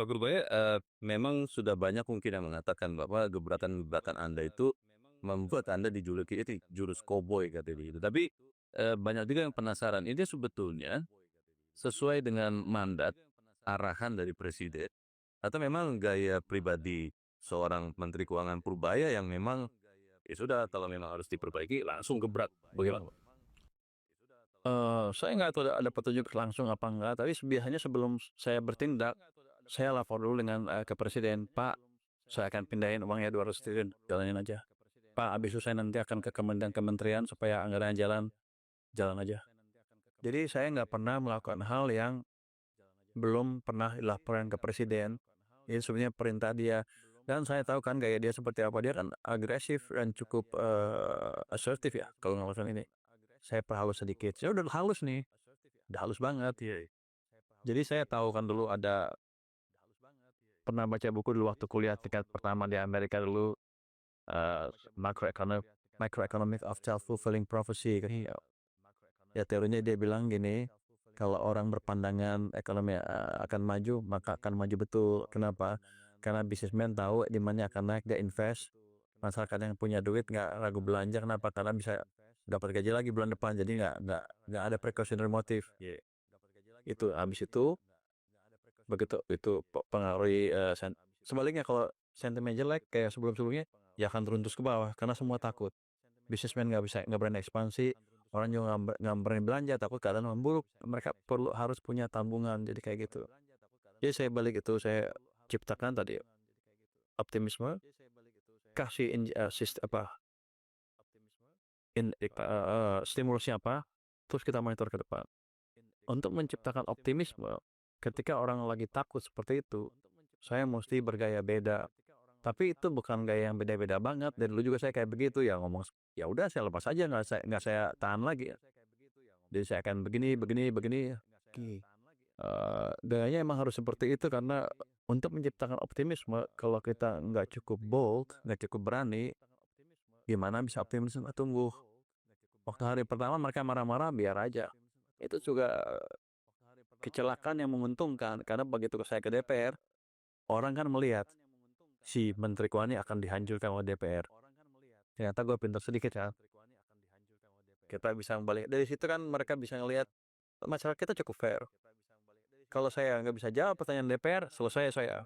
Pak Gurbaya, memang sudah banyak mungkin yang mengatakan bahwa gebrakan-gebrakan Anda itu membuat Anda dijuluki itu jurus koboi katanya gitu. Tapi, banyak juga yang penasaran, ini sebetulnya sesuai dengan mandat, arahan dari presiden, atau memang gaya pribadi seorang Menteri Keuangan Purbaya yang memang, ya sudah kalau memang harus diperbaiki langsung gebrak, bagaimana Pak? Saya nggak tahu ada petunjuk langsung apa enggak, tapi biasanya sebelum saya bertindak, saya lapor dulu ke presiden, "Pak, saya akan pindahin uangnya 200 triliun, jalanin aja. Pak, habis itu saya nanti akan ke kementerian supaya anggarannya jalan, jalan aja." Jadi saya nggak pernah melakukan hal yang belum pernah dilaporkan ke presiden. Ini sebenarnya perintah dia. Dan saya tahu kan gaya dia seperti apa. Dia kan agresif dan cukup assertif ya kalau ngelakuin ini. Saya perhalus sedikit. Saya udah halus nih, udah halus banget. Iya, iya. Jadi saya tahu kan dulu pernah baca buku dulu waktu kuliah tingkat pertama di Amerika dulu, eh, macroeconomic microeconomic of self-fulfilling prophecy kan. Ya teorinya dia bilang gini, kalau orang berpandangan ekonomi akan maju, maka akan maju betul. Kenapa? Karena bisnismen tahu demandnya akan naik, dia invest. Masyarakat yang punya duit nggak ragu belanja. Kenapa? Karena bisa dapat gaji lagi bulan depan. Jadi nggak ada precautionary motive. Iya. Itu habis itu begitu itu pengaruhi sebaliknya kalau sentimen jelek kayak sebelum-sebelumnya, ya akan turun terus ke bawah karena semua takut. Bisnismen nggak berani ekspansi, orang juga nggak berani belanja, takut keadaan memburuk. Mereka harus punya tabungan, jadi kayak gitu. Jadi saya balik itu saya ciptakan tadi optimisme, kasih stimulusnya apa, terus kita monitor ke depan. Untuk menciptakan optimisme, ketika orang lagi takut seperti itu, saya mesti bergaya beda. Tapi itu bukan gaya yang beda-beda banget. Dari dulu juga saya kayak begitu ya, ngomong ya udah saya lepas aja, nggak saya tahan lagi. Jadi saya akan begini, begini, begini. Gayanya emang harus seperti itu karena untuk menciptakan optimisme, kalau kita nggak cukup bold, nggak cukup berani, gimana bisa optimisme tumbuh? Waktu hari pertama mereka marah-marah, biar aja. Itu juga kecelakaan yang menguntungkan karena begitu saya ke DPR, orang kan melihat si Menteri Keuangan ini akan dihancurkan oleh DPR. Ternyata gue pintar sedikit ya. Kita bisa balik dari situ kan, mereka bisa ngelihat masyarakat kita cukup fair. Kalau saya nggak bisa jawab pertanyaan DPR, selesai saya.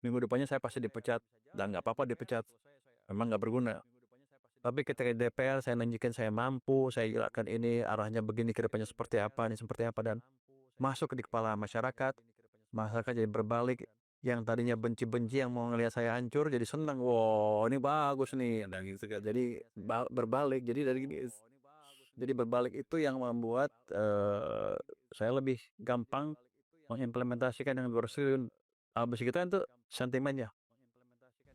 Minggu depannya saya pasti dipecat. Dan nggak apa-apa dipecat. Memang nggak berguna. Tapi ketika di DPR saya nunjukin saya mampu, saya jelaskan ini arahnya begini, ke depannya seperti apa, ini seperti apa, dan masuk di kepala masyarakat. Masyarakat jadi berbalik. Yang tadinya benci-benci, yang mau ngelihat saya hancur, jadi senang. Wow, ini bagus nih. Dan gitu kan. Jadi berbalik. Jadi berbalik itu yang membuat saya lebih gampang mengimplementasikan yang 200 triliun. Habis itu kan tuh sentimennya,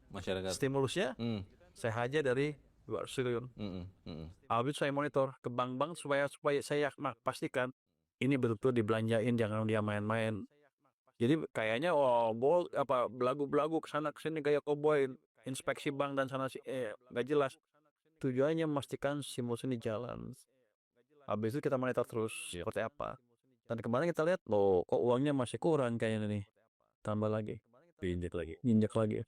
Masyarakat. stimulusnya Hmm. saya hajar dari 200 triliun. Mhm, mhm. Habis itu saya monitor ke bank-bank supaya saya pastikan ini betul-betul dibelanjain, jangan dia main-main. Jadi kayaknya belagu-belagu kesana kesini gaya koboi, inspeksi bank dan sana nggak jelas. Tujuannya memastikan stimulus ini jalan. Habis itu kita monitor terus Iya. seperti apa. Dan kemarin kita lihat, loh kok uangnya masih kurang kayaknya nih. Tambah lagi, Diinjek lagi. injek lagi.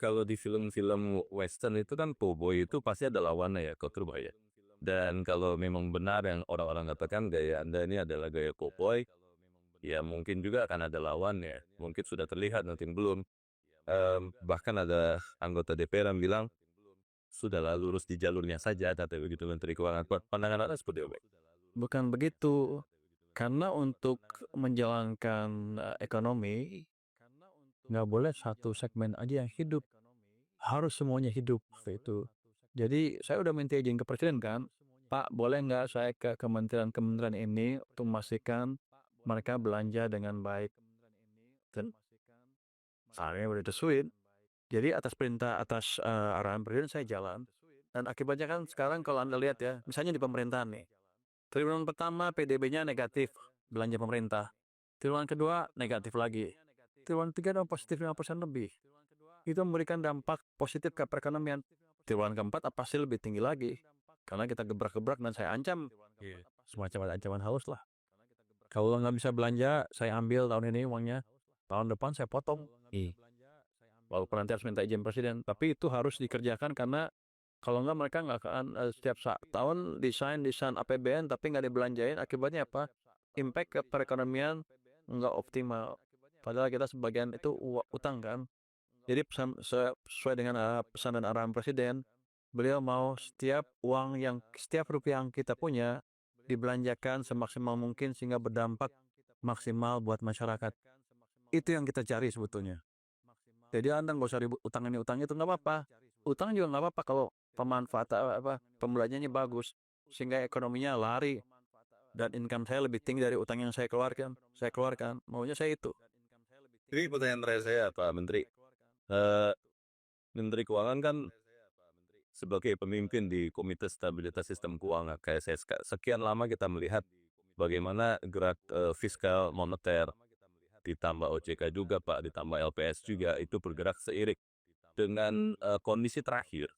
Kalau di film-film western itu kan cowboy itu pasti ada lawannya ya, Kok Purbaya. Dan kalau memang benar yang orang-orang katakan gaya Anda ini adalah gaya cowboy, ya mungkin juga akan ada lawannya. Mungkin sudah terlihat, mungkin belum. Bahkan ada anggota DPR yang bilang, sudahlah lurus di jalurnya saja, kata begitu Menteri Keuangan. Pandangan Anda seperti apa? Bukan begitu. Karena untuk menjalankan ekonomi, nggak boleh satu segmen aja yang hidup. Harus semuanya hidup. Seperti itu. Jadi saya udah minta izin ke presiden kan, Pak boleh nggak saya ke kementerian-kementerian ini untuk memastikan mereka belanja dengan baik. Dan saya udah disuin. Jadi atas arahan presiden saya jalan. Dan akibatnya kan sekarang kalau Anda lihat ya, misalnya di pemerintahan nih, triwulan pertama PDB-nya negatif, belanja pemerintah. Triwulan kedua negatif lagi. Triwulan ketiga dan positif 5% lebih. Itu memberikan dampak positif ke perekonomian. Triwulan keempat pasti lebih tinggi lagi. Karena kita gebrak-gebrak dan saya ancam, Iya. semacam ada ancaman halus lah. Kalau nggak bisa belanja, saya ambil tahun ini uangnya. tahun depan saya potong. Walaupun nanti harus minta izin presiden, tapi itu harus dikerjakan karena kalau enggak mereka nggak akan setiap tahun desain APBN tapi nggak dibelanjain, akibatnya apa? Impact ke perekonomian nggak optimal. Padahal kita sebagian itu utang kan. Jadi sesuai dengan pesan dan arahan presiden, beliau mau setiap rupiah yang kita punya dibelanjakan semaksimal mungkin sehingga berdampak maksimal buat masyarakat. Itu yang kita cari sebetulnya. Jadi Anda nggak usah ribut utang ini utang itu, nggak apa-apa. Utang juga nggak apa-apa kalau pembelanjaannya bagus sehingga ekonominya lari dan income saya lebih tinggi dari utang yang saya keluarkan. Maunya saya itu. Jadi pertanyaan terakhir saya, Pak Menteri. Menteri Keuangan kan sebagai pemimpin di Komite Stabilitas Sistem Keuangan KSSK, sekian lama kita melihat bagaimana gerak fiskal moneter, ditambah OJK juga Pak, ditambah LPS juga, itu bergerak seiring dengan kondisi terakhir.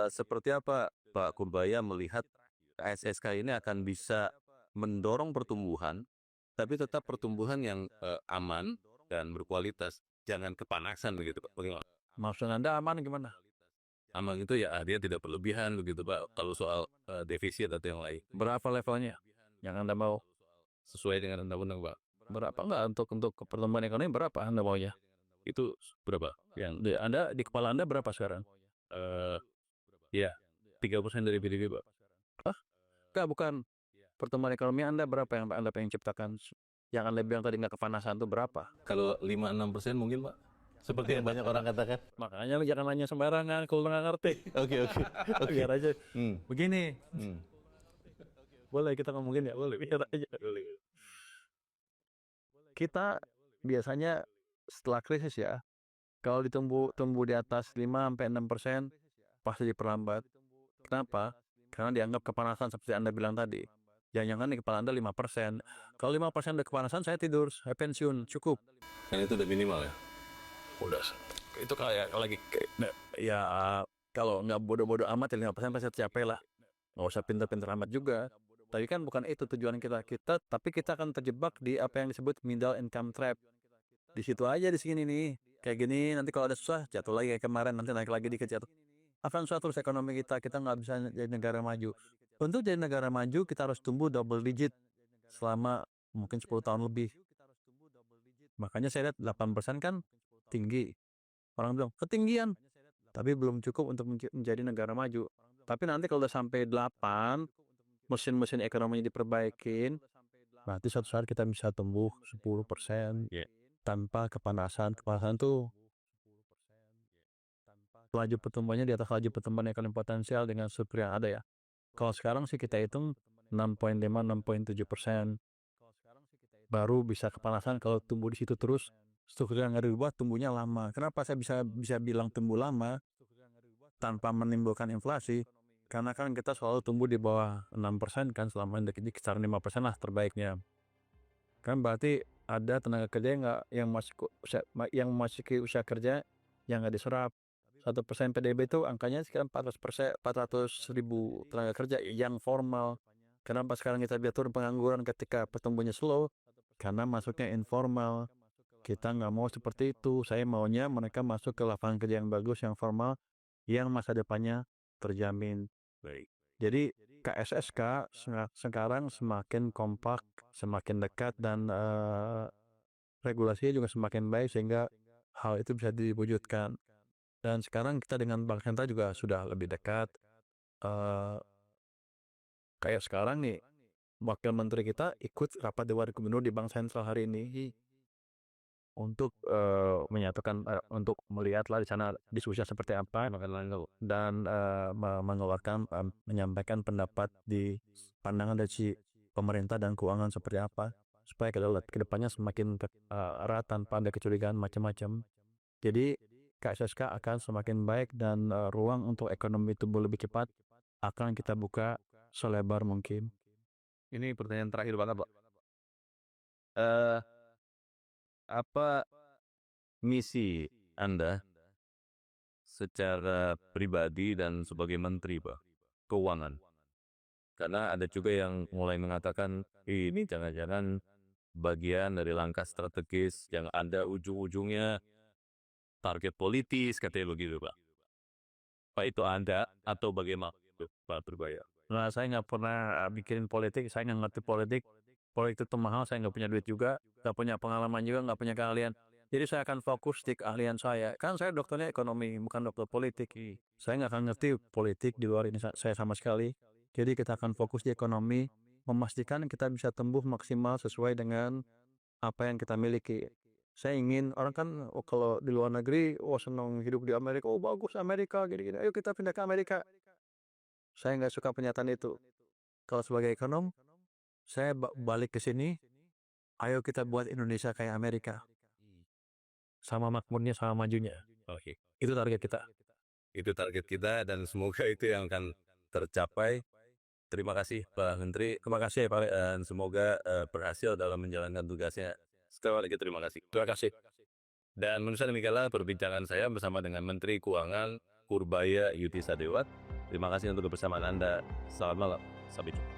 Seperti apa Pak Kurbaya melihat KSSK ini akan bisa mendorong pertumbuhan, tapi tetap pertumbuhan yang aman dan berkualitas, jangan kepanasan begitu Pak? Bagaimana? Maksud Anda aman gimana? Aman itu ya dia tidak berlebihan begitu Pak, kalau soal defisit atau yang lain. Berapa levelnya yang Anda mau? Sesuai dengan undang-undang Pak. Berapa enggak untuk pertumbuhan ekonomi berapa Anda maunya? Itu berapa? Yang Anda di kepala Anda berapa sekarang? ya 3% dari PDB Pak. Enggak, bukan. Pertumbuhan ekonomi Anda berapa yang Anda pengen ciptakan? Yang Anda bilang tadi nggak kepanasan itu berapa? Kalau 5-6% mungkin Pak. Seperti yang banyak orang katakan. Makanya jangan nanya sembarangan kalau nggak ngerti. Oke. Biar aja. Hmm. Begini, Hmm. boleh kita ngomongin ya? Boleh. Biar aja. Kita biasanya setelah krisis ya, kalau tumbuh di atas 5-6% pasti diperlambat. Kenapa? Karena dianggap kepanasan seperti Anda bilang tadi. Jangan-jangan di kepala Anda 5%. Kalau 5% udah kepanasan, saya tidur, saya pensiun, cukup. Kan itu udah minimal ya. Udah, itu kayak lagi ya kalau nggak bodoh-bodoh amat ya 5% pasti tercapai lah. Nggak usah pinter-pinter amat juga. Tapi kan bukan itu tujuan kita. Tapi kita akan terjebak di apa yang disebut middle income trap. Di situ aja di sini nih. Kayak gini, nanti kalau ada susah jatuh lagi kayak kemarin, nanti naik lagi dikit jatuh. Akan susah terus ekonomi kita nggak bisa jadi negara maju. Untuk jadi negara maju kita harus tumbuh double digit selama mungkin 10 tahun lebih. Makanya saya lihat 8% kan tinggi. Orang bilang ketinggian, tapi belum cukup untuk menjadi negara maju. Tapi nanti kalau udah sampai 8, mesin-mesin ekonominya diperbaikin, berarti suatu saat kita bisa tumbuh 10% tanpa kepanasan. Kepanasan tuh laju pertumbuhannya di atas laju pertumbuhan ekonomi potensial dengan struktur yang ada ya. Kalau sekarang sih kita hitung 6,5-6,7%. Baru bisa kepanasan kalau tumbuh di situ terus. Struktur yang ada di bawah tumbuhnya lama. Kenapa saya bisa bilang tumbuh lama tanpa menimbulkan inflasi? Karena kan kita selalu tumbuh di bawah 6% kan, selama ini kisaran 5% lah terbaiknya. Kan berarti ada tenaga kerja yang masih ke usia kerja yang nggak diserap. 1% PDB itu angkanya sekitar 400.000 tenaga kerja yang formal. Kenapa sekarang kita lihat turun pengangguran ketika pertumbuhannya slow? Karena masuknya informal. Kita nggak mau seperti itu. Saya maunya mereka masuk ke lapangan kerja yang bagus, yang formal, yang masa depannya terjamin. Baik. Jadi KSSK sekarang semakin kompak, semakin dekat, dan regulasinya juga semakin baik sehingga hal itu bisa diwujudkan. Dan sekarang kita dengan Bank Sentral juga sudah lebih dekat. Kayak sekarang nih, Wakil Menteri kita ikut rapat Dewan Gubernur di Bank Sentral hari ini untuk menyatukan, untuk melihatlah di sana diskusinya seperti apa dan menyampaikan pendapat di pandangan dari si pemerintah dan keuangan seperti apa supaya ke depannya semakin erat tanpa ada kecurigaan macam-macam. Jadi KSSK akan semakin baik dan ruang untuk ekonomi tumbuh lebih cepat akan kita buka selebar mungkin. Ini pertanyaan terakhir banget Pak. Apa misi Anda secara pribadi dan sebagai menteri Pak keuangan? Karena ada juga yang mulai mengatakan ini jangan-jangan bagian dari langkah strategis yang ada ujung-ujungnya target politis, katanya begitu, Pak. Pak itu Anda atau bagaimana, Pak Purbaya? Nah, saya nggak pernah mikirin politik, saya nggak ngerti politik. Politik itu mahal, saya nggak punya duit juga, nggak punya pengalaman juga, nggak punya keahlian. Jadi saya akan fokus di keahlian saya. Kan saya dokternya ekonomi, bukan dokter politik. Saya nggak akan ngerti politik di luar ini saya sama sekali. Jadi kita akan fokus di ekonomi, memastikan kita bisa tumbuh maksimal sesuai dengan apa yang kita miliki. Saya ingin orang kan kalau di luar negeri, senang hidup di Amerika, bagus Amerika, gini-gini. Ayo kita pindah ke Amerika. Saya nggak suka pernyataan itu. Kalau sebagai ekonom, saya balik ke sini, ayo kita buat Indonesia kayak Amerika. Sama makmurnya, sama majunya. Oke. Itu target kita. Itu target kita dan semoga itu yang akan tercapai. Terima kasih Pak Menteri. Terima kasih ya Pak. Dan semoga berhasil dalam menjalankan tugasnya. Sekali lagi terima kasih. Terima kasih. Dan menurut saya demikianlah perbincangan saya bersama dengan Menteri Keuangan Purbaya Yudhistira Dewat. Terima kasih untuk kebersamaan Anda. Selamat malam. Sampai jumpa.